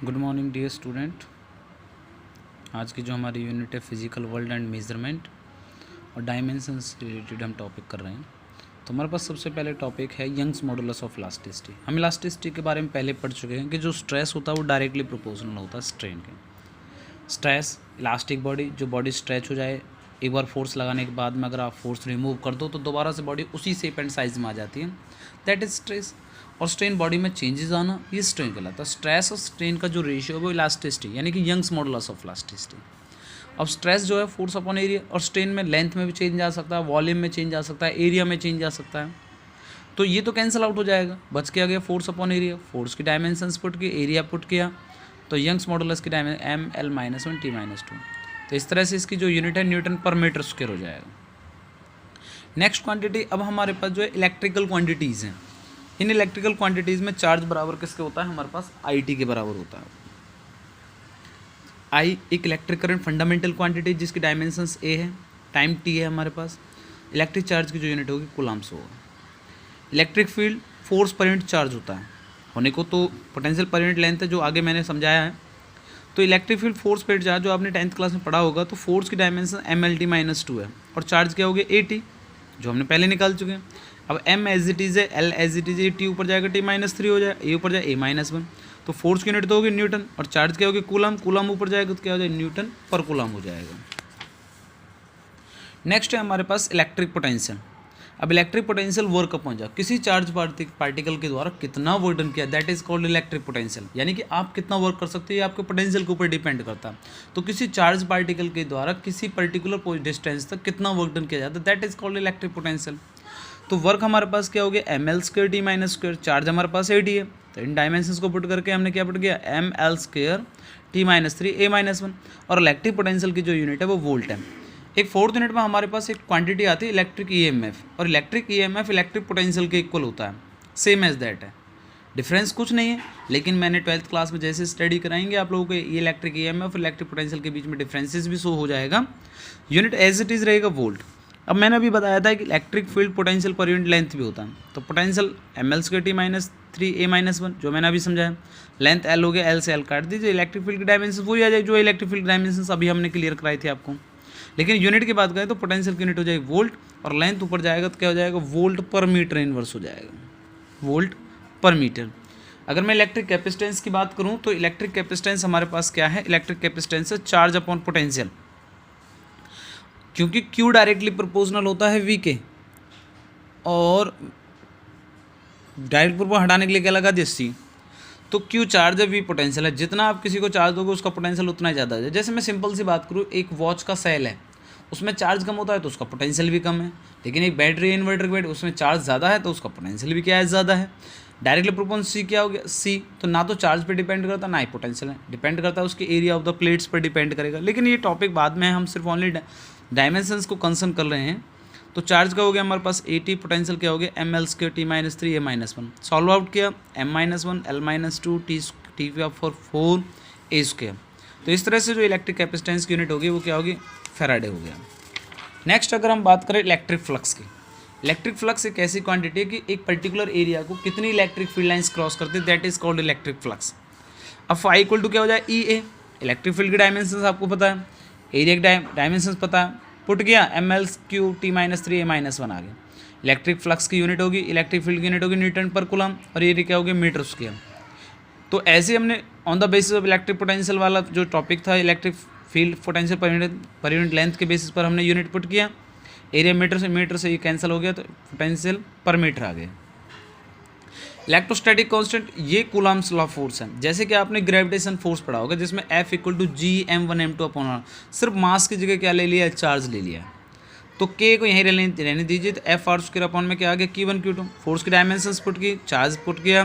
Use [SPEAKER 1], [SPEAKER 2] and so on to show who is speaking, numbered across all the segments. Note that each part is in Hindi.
[SPEAKER 1] Good morning dear student. आज की जो हमारी यूनिट है फिजिकल वर्ल्ड एंड मेजरमेंट और डायमेंशंस से रिलेटेड हम टॉपिक कर रहे हैं। तो हमारे पास सबसे पहले टॉपिक है यंग्स मॉडुलस ऑफ इलास्टिसिटी। हम इलास्टिसिटी के बारे में पहले पढ़ चुके हैं कि जो स्ट्रेस होता है वो डायरेक्टली प्रोपोर्शनल होता है स्ट्रेन के। स्ट्रेस इलास्टिक बॉडी, जो बॉडी स्ट्रेच हो जाए, एक बार फोर्स लगाने के बाद में अगर आप फोर्स रिमूव कर दो तो दोबारा से बॉडी उसी शेप एंड साइज में आ जाती है, दैट इज स्ट्रेस। और स्ट्रेन बॉडी में चेंजेस आना, ये स्ट्रेन कहलाता है। स्ट्रेस और स्ट्रेन का जो रेशियो है वो इलास्टिसिटी यानी कि यंग्स मॉडुलस ऑफ इलास्टिसिटी। अब स्ट्रेस जो है फोर्स अपॉन एरिया, और स्ट्रेन में लेंथ में भी चेंज आ सकता है, वॉल्यूम में चेंज आ सकता है, एरिया में चेंज आ सकता है। तो ये तो कैंसिल आउट हो जाएगा, बच के आ गया फोर्स अपॉन एरिया। फोर्स की डायमेंशंस पुट की, एरिया पुट किया, तो यंग्स मॉडुलस की dimension M L minus one T minus two. तो इस तरह से इसकी जो यूनिट है न्यूटन पर मीटर स्क्वायर हो जाएगा। नेक्स्ट क्वांटिटी, अब हमारे पास जो है इलेक्ट्रिकल क्वांटिटीज़ हैं। इन इलेक्ट्रिकल क्वांटिटीज़ में चार्ज बराबर किसके होता है, हमारे पास आई टी के बराबर होता है। आई एक इलेक्ट्रिक करंट फंडामेंटल क्वांटिटी जिसकी डायमेंशंस ए है, टाइम टी है हमारे पास। इलेक्ट्रिक चार्ज की जो यूनिट होगी कूलम्ब्स होगा। Electric field force per unit charge होता है होने को, तो पोटेंशियल पर यूनिट लेंथ है जो आगे मैंने समझाया है। तो electric field force per unit charge जो आपने 10th क्लास में पढ़ा होगा, तो फोर्स की dimension M L T minus two है और चार्ज क्या हो गया ए टी, जो हमने पहले निकाल चुके हैं। अब एम एज इट इज़ है, एल एज इट इज़ है, टी ऊपर जाएगा टी माइनस थ्री हो जाएगा, ए ऊपर जाए ए माइनस वन। तो फोर्स की यूनिट तो होगी न्यूटन और चार्ज क्या होगी कूलम, कूलम ऊपर जाएगा तो क्या हो जाएगा न्यूटन पर कूलम हो जाएगा। नेक्स्ट है हमारे पास इलेक्ट्रिक पोटेंशियल। अब electric potential work upon charge, किसी चार्ज पार्टिकल के द्वारा कितना वर्क डन किया, that is called electric potential. यानी कि आप कितना वर्क कर सकते हो ये आपके पोटेंशियल के ऊपर डिपेंड करता है। तो किसी चार्ज पार्टिकल के द्वारा किसी पर्टिकुलर डिस्टेंस तक कितना वर्क डन किया जाता है, that is called electric potential. तो वर्क हमारे पास क्या हो गया M L square T minus square, charge हमारे पास ए टी है, तो इन डायमेंशंस को पुट करके हमने क्या पुट किया M L square T minus three A minus one. और इलेक्ट्रिक पोटेंशियल की जो यूनिट है वो वोल्ट है। एक फोर्थ यूनिट में हमारे पास एक क्वांटिटी आती है इलेक्ट्रिक ईएमएफ, और इलेक्ट्रिक ईएमएफ इलेक्ट्रिक पोटेंशियल के इक्वल होता है, सेम एज दैट है। डिफरेंस कुछ नहीं है, लेकिन मैंने 12th क्लास में जैसे स्टडी कराएंगे आप लोगों को ये इलेक्ट्रिक ईएमएफ और इलेक्ट्रिक पोटेंशियल के बीच में डिफरेंसेस भी शो हो जाएगा। यूनिट एज इट इज़ रहेगा वोल्ट। अब मैंने अभी बताया था कि electric field potential per unit length भी होता है। तो potential M L square T minus three A minus one, जो मैंने अभी समझाया। लेंथ एल हो गया, एल से एल काट दीजिए, इलेक्ट्रिक फील्ड की डायमेंशन वही आ जाएगी जो इलेक्ट्रिक फील्ड डायमेंशन अभी हमने क्लियर कराई थी आपको। लेकिन यूनिट की बात करें तो पोटेंशियल की यूनिट हो जाएगी वोल्ट, और लेंथ ऊपर जाएगा तो क्या हो जाएगा वोल्ट पर मीटर इनवर्स हो जाएगा, वोल्ट पर मीटर। अगर मैं इलेक्ट्रिक कैपेसिटेंस की बात करूं तो इलेक्ट्रिक कैपेसिटेंस हमारे पास क्या है, इलेक्ट्रिक कैपेसिटेंस है चार्ज अपॉन पोटेंशियल। क्योंकि Q डायरेक्टली प्रोपोर्शनल होता है V के, और डायरेक्ट प्रोपोर्शनल हटाने के लिए क्या लगा दिया C। तो Q चार्ज है, V पोटेंशियल है। जितना आप किसी को चार्ज दोगे उसका पोटेंशियल उतना ही ज़्यादा है। जैसे मैं सिंपल सी बात करूँ, एक वॉच का सेल है, उसमें चार्ज कम होता है तो उसका पोटेंशियल भी कम है। लेकिन एक बैटरी इन्वर्टर की बैटरी, उसमें चार्ज ज़्यादा है तो उसका पोटेंशियल भी क्या है ज़्यादा है। डायरेक्टली प्रोपोर्शनल C क्या हो गया C, तो ना तो चार्ज पे डिपेंड करता ना ही पोटेंशियल है, डिपेंड करता है उसके एरिया ऑफ द प्लेट्स पर डिपेंड करेगा। लेकिन ये टॉपिक बाद में, हम सिर्फ ओनली डायमेंशंस को कंसर्न कर रहे हैं। तो चार्ज का हो गया हमारे पास ए टी, पोटेंशियल क्या हो गया M L square T minus three A minus one. Solve out किया M minus one L minus two T for four A square. तो इस तरह से जो इलेक्ट्रिक कैपेसिटेंस की यूनिट होगी वो क्या होगी फैराडे हो गया। नेक्स्ट अगर हम बात करें इलेक्ट्रिक फ्लक्स की, इलेक्ट्रिक फ्लक्स एक ऐसी क्वांटिटी है कि एक पर्टिकुलर एरिया को कितनी इलेक्ट्रिक फील्ड लाइंस क्रॉस करती है, that is called electric flux. अब फाई इक्वल टू क्या हो जाए ई ए, इलेक्ट्रिक फील्ड की डायमेंशन आपको पता है, एरिया की डायमेंशन पता है, पुट किया M L Q T minus three A minus one आ गया। इलेक्ट्रिक फ्लक्स की यूनिट होगी, इलेक्ट्रिक फील्ड की यूनिट होगी न्यूटन पर कूलम, और ये क्या होगी मीटर स्क्वायर। तो ऐसे हमने on the basis of electric potential वाला जो टॉपिक था, electric field potential per unit length के बेसिस पर हमने यूनिट पुट किया, एरिया मीटर से ये कैंसिल हो गया तो पोटेंशियल पर मीटर आ गया। इलेक्ट्रोस्टैटिक कांस्टेंट ये कूलम्ब्स लॉ फोर्स है। जैसे कि आपने ग्रेविटेशन फोर्स पढ़ा होगा जिसमें F equal to G M one M two upon R, सिर्फ मास की जगह क्या ले लिया चार्ज ले लिया। तो K को यहीं रहने दीजिए, तो एफ आर स्क्वायर अपॉन में क्या आ गया Q1 Q2। फोर्स की डायमेंशंस पुट की, चार्ज पुट किया,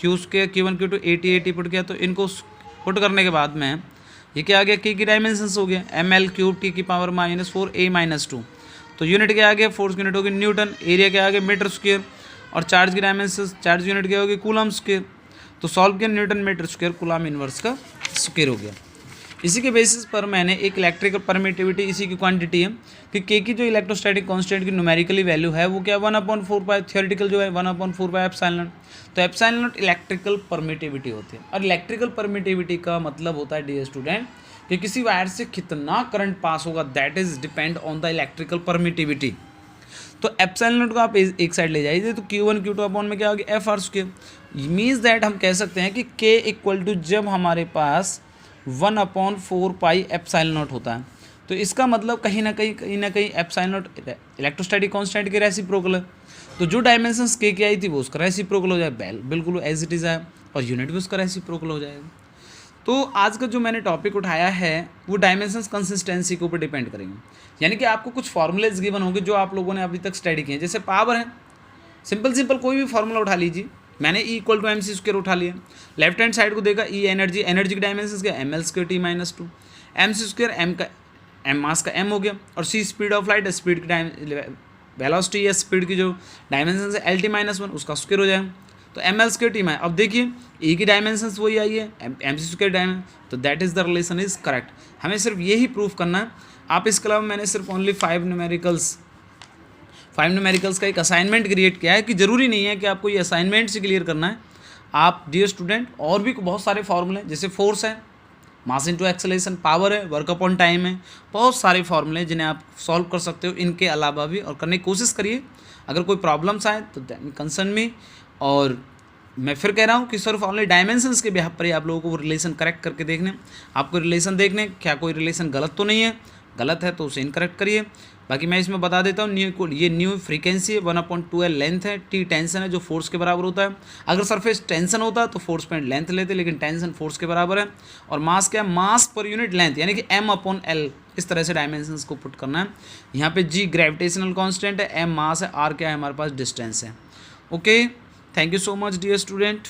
[SPEAKER 1] Q square Q1 Q2 AT put किया। तो इनको पुट करने के बाद में ये क्या आ गया K की डायमेंशंस हो गया एम एल क्यूब टी की पावर माइनस फोर ए माइनस टू। तो यूनिट क्या आ गया फोर्स की यूनिट होगी न्यूटन, एरिया क्या आ गया मीटर स्क्वायर, और चार्ज की डायमेंशन चार्ज यूनिट क्या होगी कूलम स्क्वायर। तो सॉल्व किया newton metre square coulomb inverse का स्क्वायर हो गया। इसी के बेसिस पर मैंने एक इलेक्ट्रिकल परमिटिविटी, इसी की क्वांटिटी है कि के की जो इलेक्ट्रोस्टैटिक कांस्टेंट की न्यूमेरिकली वैल्यू है वो क्या 1/4 थियोरेटिकल जो है 1/4 एप्सिलॉन नॉट। तो एप्सिलॉन नॉट इलेक्ट्रिकल परमिटिविटी होती है। और इलेक्ट्रिकल परमिटिविटी का मतलब होता है डियर स्टूडेंट कि किसी वायर से कितना करंट पास होगा, that is depend on the electrical permittivity. तो एप्सिलॉन नॉट को आप एक साइड ले जाइए तो Q1 Q2 अपॉन में क्या होगा FR²। मीन्स दैट हम कह सकते हैं कि K इक्वल टू जब हमारे पास 1/4 पाई एप्सिलॉन नॉट होता है, तो इसका मतलब कहीं ना कहीं एप्सिलॉन नॉट इलेक्ट्रोस्टैटिक कांस्टेंट के रेसिप्रोकल है। तो जो डायमेंशंस K की आई थी वो उसका रेसिप्रोकल हो जाए, बिल्कुल एज इट इज़ है, और यूनिट भी उसका रेसिप्रोकल हो जाएगा। तो आज का जो मैंने टॉपिक उठाया है वो डायमेंशंस कंसिस्टेंसी के ऊपर डिपेंड करेंगे। यानी कि आपको कुछ फॉर्मूलेज गिवन होंगे जो आप लोगों ने अभी तक स्टडी किए हैं। जैसे पावर है, सिंपल कोई भी फॉर्मूला उठा लीजिए। मैंने E = mc² उठा लिया। लेफ्ट हैंड साइड को देखा, E एनर्जी की डायमेंशंस क्या ml² T-2, mc² m का m मास का m हो गया, और C speed of light, speed की वेलोसिटी या स्पीड की जो डायमेंशन है LT-1 उसका स्क्वायर हो जाएगा। तो ml² T-। अब देखिए E की डायमेंशंस वही आई है mc² डायमेंशन, तो that is the relation is correct. हमें सिर्फ यही प्रूफ करना है। आप इसके अलावा मैंने सिर्फ ओनली 5 न्यूमेरिकल्स का एक असाइनमेंट क्रिएट किया है कि ज़रूरी नहीं है कि आपको ये असाइनमेंट से क्लियर करना है। आप डियर स्टूडेंट और भी बहुत सारे फॉर्मूले, जैसे फोर्स है, मास इनटू एक्सेलरेशन, पावर है, वर्क अपॉन टाइम है, बहुत सारे फॉर्मूले जिन्हें आप सॉल्व कर सकते हो इनके अलावा भी, और करने की कोशिश करिए। अगर कोई प्रॉब्लम्स आए तो कंसर्न में। और मैं फिर कह रहा हूँ कि सिर्फ ओनली डायमेंशंस के बिहाफ पर ही आप लोगों को वो रिलेशन करेक्ट करके देखने, आपको रिलेशन देखने क्या कोई रिलेशन गलत तो नहीं है, गलत है तो उसे इनकरेक्ट करिए। बाकी मैं इसमें बता देता हूँ, ये न्यू फ्रीक्वेंसी है, 1/2L लेंथ है, T टेंशन है जो फोर्स के बराबर होता है। अगर सरफेस टेंशन होता तो फोर्स पॉइंट लेंथ लेते, लेकिन टेंशन फोर्स के बराबर है। और मास क्या है, मास पर यूनिट लेंथ, यानी कि m/L। इस तरह से डायमेंशंस को पुट करना है। यहाँ पे G ग्रेविटेशनल कॉन्स्टेंट है, m मास है, R क्या है हमारे पास डिस्टेंस है। Okay, thank you so much dear student.